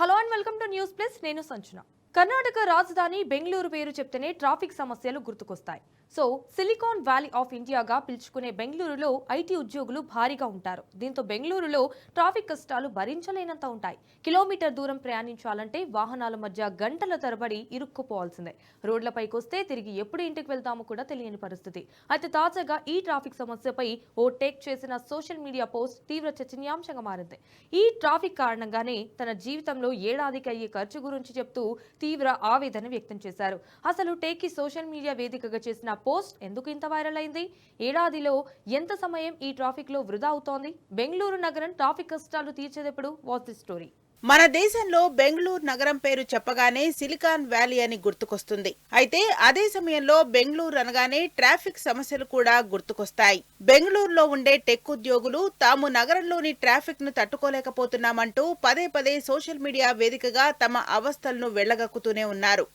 Hello and welcome to news plus. నేను సంచన. కర్ణాటక రాజధాని బెంగళూరు పేరు చెప్తేనే ట్రాఫిక్ సమస్యలు గుర్తుకొస్తాయి. సో సిలికాన్ వ్యాలీ ఆఫ్ ఇండియాగా పిలుచుకునే బెంగళూరులో ఐటీ ఉద్యోగులు భారీగా ఉంటారు. దీంతో బెంగళూరులో ట్రాఫిక్ కష్టాలు భరించలేనంత ఉంటాయి. కిలోమీటర్ దూరం ప్రయాణించాలంటే వాహనాల మధ్య గంటల తరబడి ఇరుక్కుపోవాల్సిందే. రోడ్లపైకి వస్తే తిరిగి ఎప్పుడు ఇంటికి వెళ్తామో కూడా తెలియని పరిస్థితి. అయితే తాజాగా ఈ ట్రాఫిక్ సమస్యపై ఓ టేక్ చేసిన సోషల్ మీడియా పోస్ట్ తీవ్ర చర్చనీయాంశంగా మారింది. ఈ ట్రాఫిక్ కారణంగానే తన జీవితంలో ఏడాదికి అయ్యే ఖర్చు గురించి చెప్తూ తీవ్ర ఆవేదన వ్యక్తం చేశారు. అసలు టేక్ సోషల్ మీడియా వేదికగా చేసిన పోస్ట్ ఎందుకు ఇంత వైరల్ అయింది? ఏడాదిలో ఎంత సమయం ఈ ట్రాఫిక్ లో వృధా అవుతోంది? బెంగళూరు నగరం ట్రాఫిక్ కష్టాలు తీర్చేదెప్పుడు? Watch the story. మన దేశంలో బెంగళూరు నగరం పేరు చెప్పగానే సిలికాన్ వ్యాలీ అని గుర్తుకొస్తుంది. అయితే అదే సమయంలో బెంగళూరు అనగానే ట్రాఫిక్ సమస్యలు కూడా గుర్తుకొస్తాయి. బెంగళూరులో ఉండే టెక్ ఉద్యోగులు తాము నగరంలోని ట్రాఫిక్ ను తట్టుకోలేకపోతున్నామంటూ పదే పదే సోషల్ మీడియా వేదికగా తమ అవస్థలను వెళ్లగక్కుతూనే ఉన్నారు.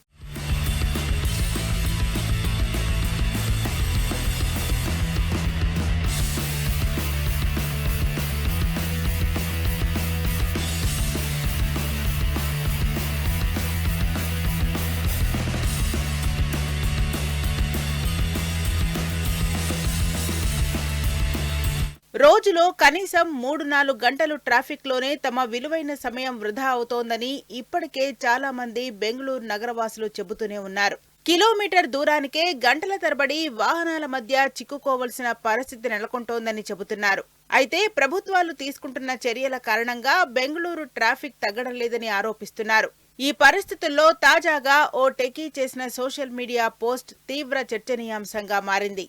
రోజులో కనీసం 3-4 గంటలు ట్రాఫిక్ లోనే తమ విలువైన సమయం వృధా అవుతోందని ఇప్పటికే చాలా మంది బెంగళూరు నగరవాసులు చెబుతూనే ఉన్నారు. కిలోమీటర్ దూరానికే గంటల తరబడి వాహనాల మధ్య చిక్కుకోవలసిన పరిస్థితి నెలకొంటోందని చెబుతున్నారు. అయితే ప్రభుత్వాలు తీసుకుంటున్న చర్యల కారణంగా బెంగళూరు ట్రాఫిక్ తగ్గడం లేదని ఆరోపిస్తున్నారు. ఈ పరిస్థితుల్లో తాజాగా ఓ టెకీ చేసిన సోషల్ మీడియా పోస్ట్ తీవ్ర చర్చనీయాంశంగా మారింది.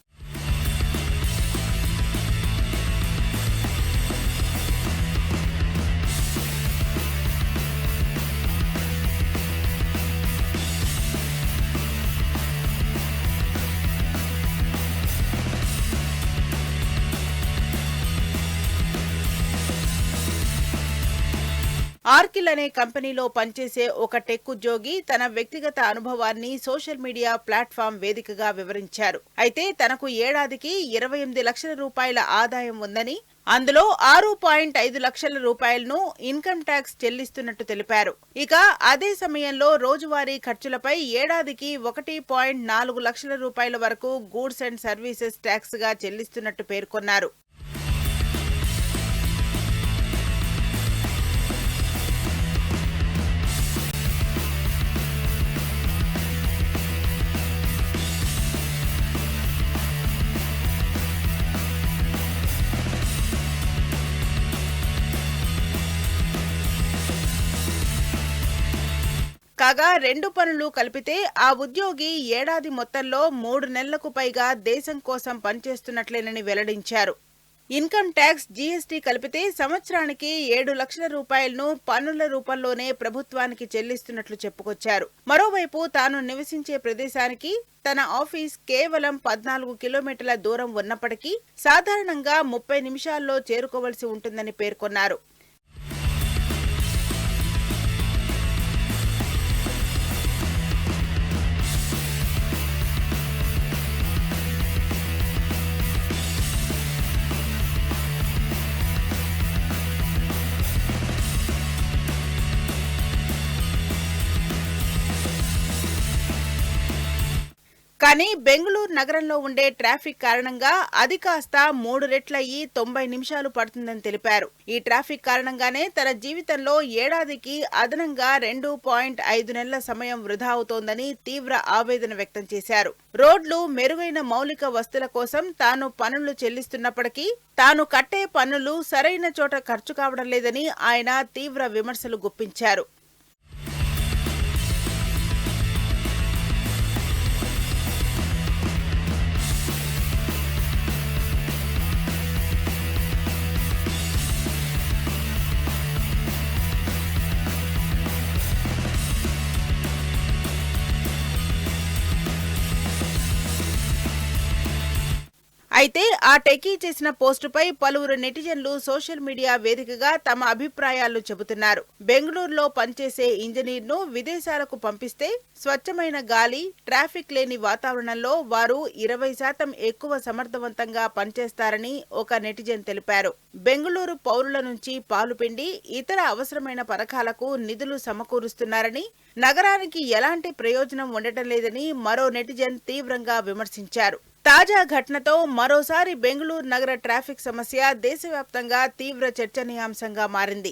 ఆర్కిల్ అనే కంపెనీలో పనిచేసే ఒక టెక్ ఉద్యోగి తన వ్యక్తిగత అనుభవాన్ని సోషల్ మీడియా ప్లాట్ఫామ్ వేదికగా వివరించారు. అయితే తనకు ఏడాదికి 28 లక్షల రూపాయల ఆదాయం ఉందని, అందులో 6.5 లక్షల రూపాయలను ఇన్కమ్ ట్యాక్స్ చెల్లిస్తున్నట్టు తెలిపారు. ఇక అదే సమయంలో రోజువారీ ఖర్చులపై ఏడాదికి 1.4 లక్షల రూపాయల వరకు గూడ్స్ అండ్ సర్వీసెస్ ట్యాక్స్ గా చెల్లిస్తున్నట్టు పేర్కొన్నారు. కాగా 2 పనులు కలిపితే ఆ ఉద్యోగి ఏడాది మొత్తంలో 3 నెలలకు పైగా దేశం కోసం పనిచేస్తున్నట్లేనని వెల్లడించారు. ఇన్కమ్ ట్యాక్స్, జీఎస్టీ కలిపితే సంవత్సరానికి 7 లక్షల రూపాయలను పన్నుల రూపంలోనే ప్రభుత్వానికి చెల్లిస్తున్నట్లు చెప్పుకొచ్చారు. మరోవైపు తాను నివసించే ప్రదేశానికి తన ఆఫీస్ కేవలం 14 కిలోమీటర్ల దూరం ఉన్నప్పటికీ సాధారణంగా 30 నిమిషాల్లో చేరుకోవలసి ఉంటుందని పేర్కొన్నారు. కానీ బెంగళూరు నగరంలో ఉండే ట్రాఫిక్ కారణంగా అది కాస్త 3 రెట్లయ్యి 90 నిమిషాలు పడుతుందని తెలిపారు. ఈ ట్రాఫిక్ కారణంగానే తన జీవితంలో ఏడాదికి అదనంగా 2.5 నెలల సమయం వృధా అవుతోందని తీవ్ర ఆవేదన వ్యక్తం చేశారు. రోడ్లు, మెరుగైన మౌలిక వస్తువుల కోసం తాను పన్నులు చెల్లిస్తున్నప్పటికీ తాను కట్టే పన్నులు సరైన చోట ఖర్చు కావడం లేదని ఆయన తీవ్ర విమర్శలు గుప్పించారు. అయితే ఆ టెకీ చేసిన పోస్టుపై పలువురు నెటిజన్లు సోషల్ మీడియా వేదికగా తమ అభిప్రాయాలు చెబుతున్నారు. బెంగళూరులో పనిచేసే ఇంజనీర్ను విదేశాలకు పంపిస్తే స్వచ్ఛమైన గాలి, ట్రాఫిక్ లేని వాతావరణంలో వారు 20% ఎక్కువ సమర్థవంతంగా పనిచేస్తారని ఒక నెటిజన్ తెలిపారు. బెంగళూరు పౌరుల నుంచి పాలు పిండి ఇతర అవసరమైన పథకాలకు నిధులు సమకూరుస్తున్నారని, నగరానికి ఎలాంటి ప్రయోజనం ఉండటం లేదని మరో నెటిజన్ తీవ్రంగా విమర్శించారు. తాజా ఘటనతో మరోసారి బెంగళూరు నగర ట్రాఫిక్ సమస్య దేశవ్యాప్తంగా తీవ్ర చర్చనీయాంశంగా మారింది.